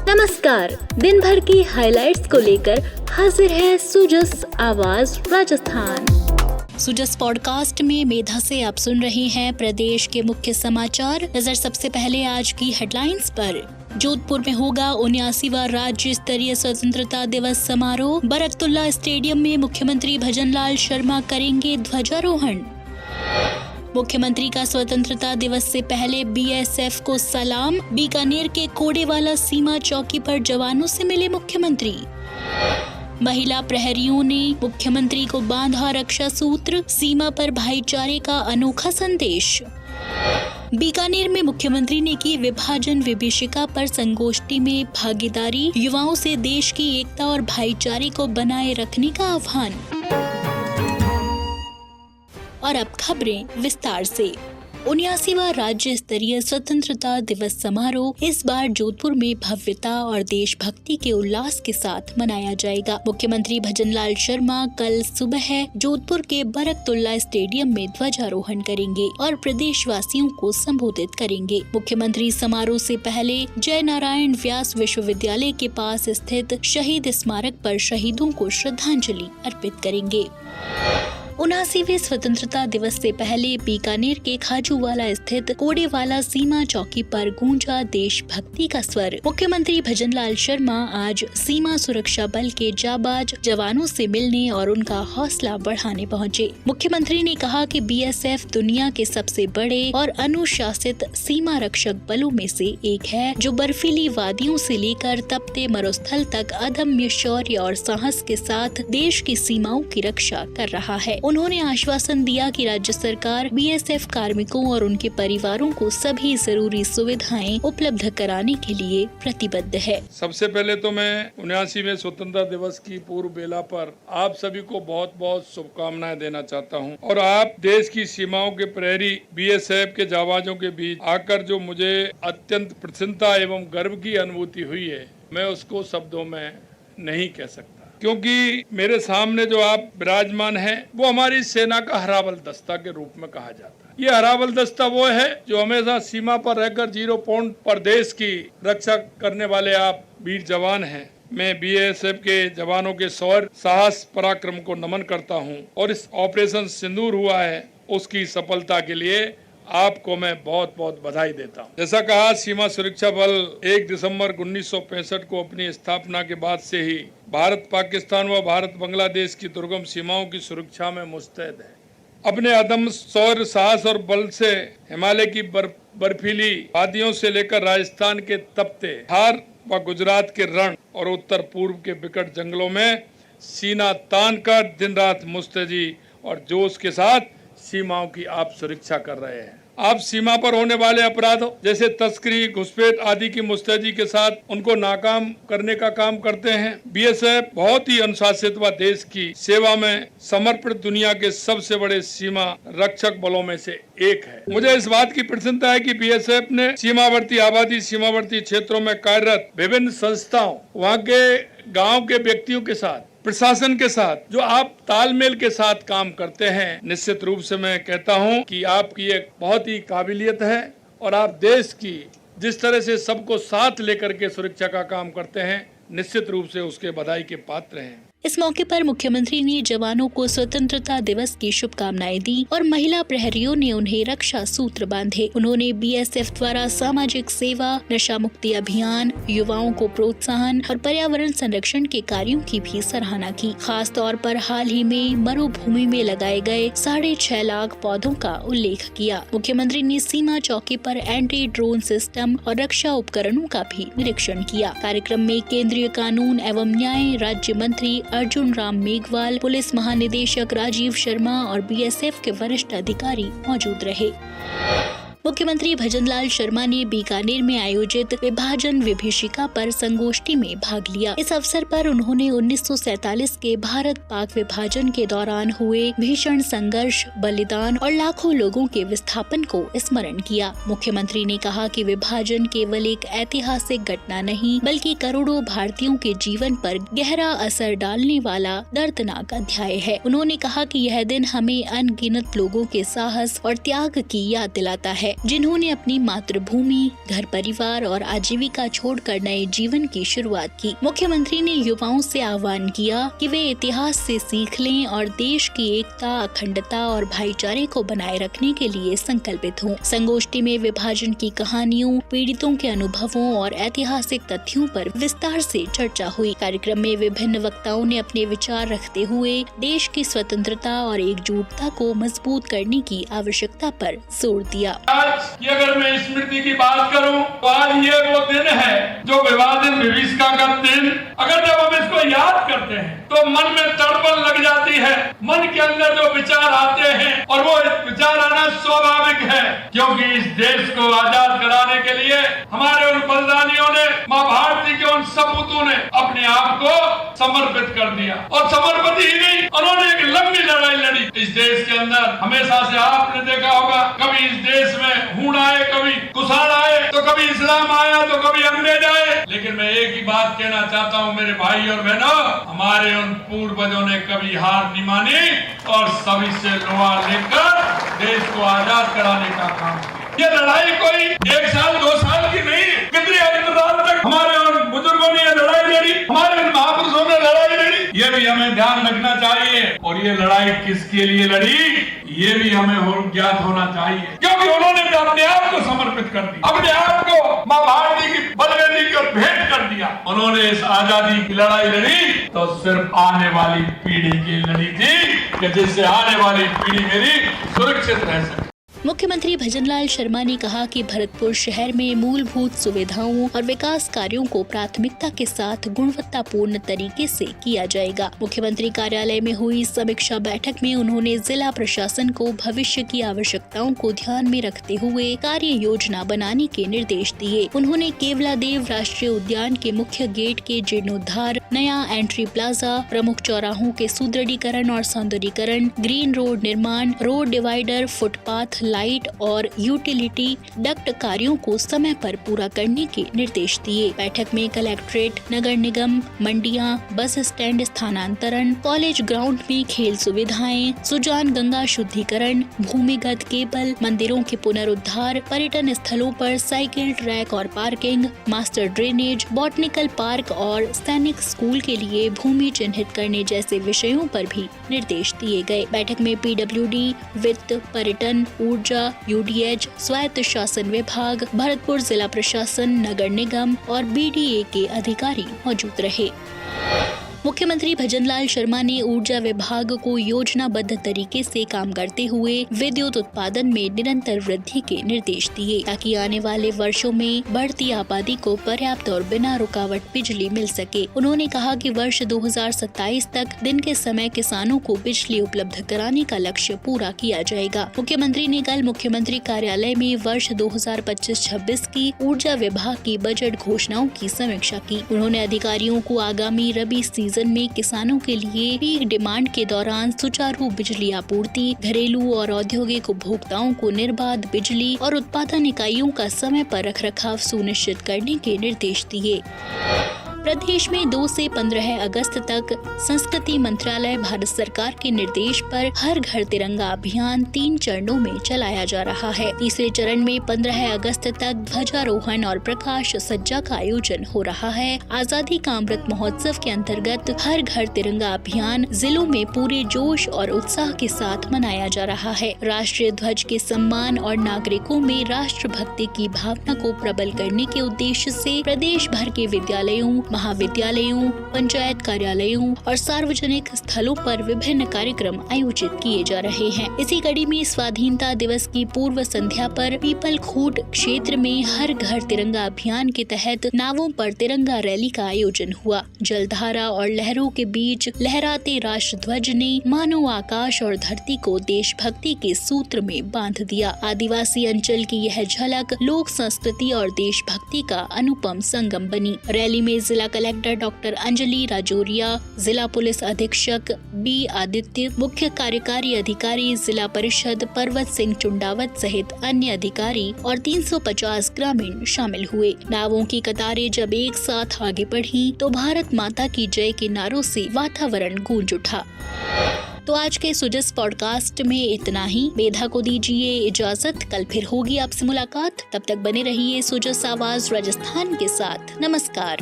नमस्कार, दिन भर की हाइलाइट्स को लेकर हाजिर है सुजस आवाज राजस्थान। सुजस पॉडकास्ट में मेधा से आप सुन रहे हैं प्रदेश के मुख्य समाचार। नजर सबसे पहले आज की हेडलाइंस पर। जोधपुर में होगा 79वां राज्य स्तरीय स्वतंत्रता दिवस समारोह। बरकतुल्ला स्टेडियम में मुख्यमंत्री भजनलाल शर्मा करेंगे ध्वजारोहण। मुख्यमंत्री का स्वतंत्रता दिवस से पहले बीएसएफ को सलाम। बीकानेर के कोडेवाला सीमा चौकी पर जवानों से मिले मुख्यमंत्री। महिला प्रहरियों ने मुख्यमंत्री को बांधा रक्षा सूत्र। सीमा पर भाईचारे का अनोखा संदेश। बीकानेर में मुख्यमंत्री ने की विभाजन विभीषिका पर संगोष्ठी में भागीदारी। युवाओं से देश की एकता और भाईचारे को बनाए रखने का आह्वान। और अब खबरें विस्तार से। 79वां राज्य स्तरीय स्वतंत्रता दिवस समारोह इस बार जोधपुर में भव्यता और देशभक्ति के उल्लास के साथ मनाया जाएगा। मुख्यमंत्री भजनलाल शर्मा कल सुबह जोधपुर के बरकतुल्ला स्टेडियम में ध्वजारोहण करेंगे और प्रदेशवासियों को संबोधित करेंगे। मुख्यमंत्री समारोह से पहले जय नारायण व्यास विश्वविद्यालय के पास स्थित शहीद स्मारक पर शहीदों को श्रद्धांजलि अर्पित करेंगे। 79वें स्वतंत्रता दिवस से पहले बीकानेर के खाजूवाला स्थित कोडेवाला सीमा चौकी पर गूंजा देशभक्ति का स्वर। मुख्यमंत्री भजनलाल शर्मा आज सीमा सुरक्षा बल के जाबाज जवानों से मिलने और उनका हौसला बढ़ाने पहुंचे। मुख्यमंत्री ने कहा कि बीएसएफ दुनिया के सबसे बड़े और अनुशासित सीमा रक्षक बलों में से एक है, जो बर्फीली वादियों से लेकर तपते मरुस्थल तक अदम्य शौर्य और साहस के साथ देश की सीमाओं की रक्षा कर रहा है। उन्होंने आश्वासन दिया कि राज्य सरकार बीएसएफ कार्मिकों और उनके परिवारों को सभी जरूरी सुविधाएं उपलब्ध कराने के लिए प्रतिबद्ध है। सबसे पहले तो मैं 79वें स्वतंत्रता दिवस की पूर्व बेला पर आप सभी को बहुत बहुत शुभकामनाएं देना चाहता हूं और आप देश की सीमाओं के प्रहरी बीएसएफ के जाबाजों के बीच आकर जो मुझे अत्यंत प्रसन्नता एवं गर्व की अनुभूति हुई है, मैं उसको शब्दों में नहीं कह सकता, क्योंकि मेरे सामने जो आप विराजमान हैं वो हमारी सेना का हराबल दस्ता के रूप में कहा जाता है। ये हराबल दस्ता वो है जो हमेशा सीमा पर रहकर 0 पॉइंट पर देश की रक्षा करने वाले आप वीर जवान हैं। मैं बीएसएफ के जवानों के शौर्य, साहस, पराक्रम को नमन करता हूं और इस ऑपरेशन सिंदूर हुआ है उसकी सफलता के लिए आपको मैं बहुत बहुत बधाई देता हूं। जैसा कहा, सीमा सुरक्षा बल 1 दिसंबर 1965 को अपनी स्थापना के बाद से ही भारत पाकिस्तान व भारत बांग्लादेश की दुर्गम सीमाओं की सुरक्षा में मुस्तैद है। अपने अदम्य शौर्य, साहस और बल से हिमालय की बर्फीली वादियों से लेकर राजस्थान के तपते थार व गुजरात के रण और उत्तर पूर्व के विकट जंगलों में सीना तान कर दिन रात मुस्तैदी और जोश के साथ सीमाओं की आप सुरक्षा कर रहे हैं। आप सीमा पर होने वाले अपराधों जैसे तस्करी, घुसपैठ आदि की मुस्तैदी के साथ उनको नाकाम करने का काम करते हैं। बीएसएफ बहुत ही अनुशासित व देश की सेवा में समर्पित दुनिया के सबसे बड़े सीमा रक्षक बलों में से एक है। मुझे इस बात की प्रसन्नता है कि बीएसएफ ने सीमावर्ती आबादी, सीमावर्ती क्षेत्रों में कार्यरत विभिन्न संस्थाओं, वहाँ के गाँव के व्यक्तियों के साथ, प्रशासन के साथ जो आप तालमेल के साथ काम करते हैं, निश्चित रूप से मैं कहता हूं कि आपकी एक बहुत ही काबिलियत है और आप देश की जिस तरह से सबको साथ लेकर के सुरक्षा का काम करते हैं, निश्चित रूप से उसके बधाई के पात्र हैं। इस मौके पर मुख्यमंत्री ने जवानों को स्वतंत्रता दिवस की शुभकामनाएं दी और महिला प्रहरियों ने उन्हें रक्षा सूत्र बांधे। उन्होंने बीएसएफ द्वारा सामाजिक सेवा, नशा मुक्ति अभियान, युवाओं को प्रोत्साहन और पर्यावरण संरक्षण के कार्यों की भी सराहना की। खास तौर पर हाल ही में मरुभूमि में लगाए गए 6.5 लाख पौधों का उल्लेख किया। मुख्यमंत्री ने सीमा चौकी पर एंटी ड्रोन सिस्टम और रक्षा उपकरणों का भी निरीक्षण किया। कार्यक्रम में केंद्रीय कानून एवं न्याय राज्य मंत्री अर्जुन राम मेघवाल, पुलिस महानिदेशक राजीव शर्मा और बीएसएफ के वरिष्ठ अधिकारी मौजूद रहे। मुख्यमंत्री भजनलाल शर्मा ने बीकानेर में आयोजित विभाजन विभीषिका पर संगोष्ठी में भाग लिया। इस अवसर पर उन्होंने 1947 के भारत पाक विभाजन के दौरान हुए भीषण संघर्ष, बलिदान और लाखों लोगों के विस्थापन को स्मरण किया। मुख्यमंत्री ने कहा कि विभाजन केवल एक ऐतिहासिक घटना नहीं, बल्कि करोड़ों भारतीयों के जीवन पर गहरा असर डालने वाला दर्दनाक अध्याय है। उन्होंने कहा कि यह दिन हमें अनगिनत लोगों के साहस और त्याग की याद दिलाता है। जिन्होंने अपनी मातृभूमि, घर परिवार और आजीविका छोड़कर नए जीवन की शुरुआत की। मुख्यमंत्री ने युवाओं से आह्वान किया कि वे इतिहास से सीख लें और देश की एकता, अखंडता और भाईचारे को बनाए रखने के लिए संकल्पित हों। संगोष्ठी में विभाजन की कहानियों, पीड़ितों के अनुभवों और ऐतिहासिक तथ्यों पर विस्तार से चर्चा हुई। कार्यक्रम में विभिन्न वक्ताओं ने अपने विचार रखते हुए देश की स्वतंत्रता और एकजुटता को मजबूत करने की आवश्यकता पर जोर दिया। आज ये अगर मैं स्मृति की बात करूं तो आज ये वो दिन है जो विभाजन विभीषिका का दिन। अगर जब हम इसको याद करते हैं तो मन में तड़पन लग जाती है। मन के अंदर जो विचार आते हैं और वो विचार आना स्वाभाविक है, क्योंकि इस देश को आजाद कराने के लिए हमारे उन बलिदानियों ने, माँ भारती के उन सपूतों ने अपने आप को समर्पित कर दिया। और समर्पित ही नहीं, उन्होंने एक लंबी लड़ाई लड़ी इस देश के अंदर। हमेशा से आपने देखा होगा, कभी इस देश में हूण आए, कभी कुषाण आए, तो कभी इस्लाम आया, तो कभी अंग्रेज आए। लेकिन मैं एक ही बात कहना चाहता हूँ मेरे भाई और बहनों, हमारे उन पूर्वजों ने कभी हार नहीं मानी और सभी से लोहा लेकर देश को आजाद कराने का काम किया। ये लड़ाई कोई 1 साल 2 साल की नहीं, कितने अंतराल तक हमारे उन बुजुर्गों ने लड़ाई लड़ी, हमारे उन महापुरुषों ने लड़ाई लड़ी। ये भी हमें ध्यान रखना चाहिए। और ये लड़ाई किसके लिए लड़ी, ये भी हमें ज्ञात होना चाहिए, क्योंकि उन्होंने तो अपने आप को समर्पित कर दिया, अपने आप को माँ भारती की बलवेदी की ओर भेंट कर दिया। उन्होंने इस आजादी की लड़ाई लड़ी तो सिर्फ आने वाली पीढ़ी की लड़ी थी, कि जिससे आने वाली पीढ़ी मेरी सुरक्षित रह सके। मुख्यमंत्री भजनलाल शर्मा ने कहा कि भरतपुर शहर में मूलभूत सुविधाओं और विकास कार्यों को प्राथमिकता के साथ गुणवत्तापूर्ण तरीके से किया जाएगा। मुख्यमंत्री कार्यालय में हुई समीक्षा बैठक में उन्होंने जिला प्रशासन को भविष्य की आवश्यकताओं को ध्यान में रखते हुए कार्य योजना बनाने के निर्देश दिए। उन्होंने केवलादेव राष्ट्रीय उद्यान के मुख्य गेट के जीर्णोद्धार, नया एंट्री प्लाजा, प्रमुख चौराहों के सुदृढ़ीकरण और सौंदर्यीकरण, ग्रीन रोड निर्माण, रोड डिवाइडर, फुटपाथ, लाइट और यूटिलिटी डक्ट कार्यों को समय पर पूरा करने के निर्देश दिए। बैठक में कलेक्ट्रेट, नगर निगम, मंडियां, बस स्टैंड स्थानांतरण, कॉलेज ग्राउंड में खेल सुविधाएं, सुजान गंगा शुद्धिकरण, भूमिगत केबल, मंदिरों के पुनरुद्धार, पर्यटन स्थलों पर साइकिल ट्रैक और parking, master drainage, botanical park और सैनिक स्कूल के लिए भूमि चिन्हित करने जैसे विषयों पर भी निर्देश दिए गए। बैठक में PWD, वित्त, पर्यटन, ऊर्जा, UDH, स्वायत्त शासन विभाग, भरतपुर जिला प्रशासन, नगर निगम और BDA के अधिकारी मौजूद रहे। मुख्यमंत्री भजनलाल शर्मा ने ऊर्जा विभाग को योजनाबद्ध तरीके से काम करते हुए विद्युत उत्पादन में निरंतर वृद्धि के निर्देश दिए, ताकि आने वाले वर्षों में बढ़ती आबादी को पर्याप्त और बिना रुकावट बिजली मिल सके। उन्होंने कहा कि वर्ष 2027 तक दिन के समय किसानों को बिजली उपलब्ध कराने का लक्ष्य पूरा किया जाएगा। मुख्यमंत्री ने कल मुख्यमंत्री कार्यालय में वर्ष 2025-26 की ऊर्जा विभाग की बजट घोषणाओं की समीक्षा की। उन्होंने अधिकारियों को आगामी रबी सीजन में किसानों के लिए पीक डिमांड के दौरान सुचारू बिजली आपूर्ति, घरेलू और औद्योगिक उपभोक्ताओं को निर्बाध बिजली और उत्पादन इकाइयों का समय पर रखरखाव सुनिश्चित करने के निर्देश दिए। प्रदेश में 2 से 15 अगस्त तक संस्कृति मंत्रालय भारत सरकार के निर्देश पर हर घर तिरंगा अभियान 3 चरणों में चलाया जा रहा है। तीसरे चरण में 15 अगस्त तक ध्वजारोहण और प्रकाश सज्जा का आयोजन हो रहा है। आजादी का अमृत महोत्सव के अंतर्गत हर घर तिरंगा अभियान जिलों में पूरे जोश और उत्साह के साथ मनाया जा रहा है। राष्ट्रीय ध्वज के सम्मान और नागरिकों में राष्ट्रभक्ति की भावना को प्रबल करने के उद्देश्य से प्रदेश भर के विद्यालयों, महाविद्यालयों, पंचायत कार्यालयों और सार्वजनिक स्थलों पर विभिन्न कार्यक्रम आयोजित किए जा रहे हैं। इसी कड़ी में स्वाधीनता दिवस की पूर्व संध्या पर पीपल खूट क्षेत्र में हर घर तिरंगा अभियान के तहत नावों पर तिरंगा रैली का आयोजन हुआ। जलधारा और लहरों के बीच लहराते राष्ट्र ध्वज ने मानव आकाश और धरती को देशभक्ति के सूत्र में बांध दिया। आदिवासी अंचल की यह झलक लोक संस्कृति और देशभक्ति का अनुपम संगम बनी। रैली में जिला कलेक्टर डॉक्टर अंजलि राजौरिया, जिला पुलिस अधीक्षक B आदित्य, मुख्य कार्यकारी अधिकारी जिला परिषद पर्वत सिंह चुंडावत सहित अन्य अधिकारी और 350 ग्रामीण शामिल हुए। नावों की कतारें जब एक साथ आगे बढ़ी तो भारत माता की जय के नारों से वातावरण गूंज उठा। तो आज के सुजस पॉडकास्ट में इतना ही। मेधा को दीजिए इजाजत, कल फिर होगी आपसे मुलाकात। तब तक बने रहिए सुजस आवाज राजस्थान के साथ। नमस्कार।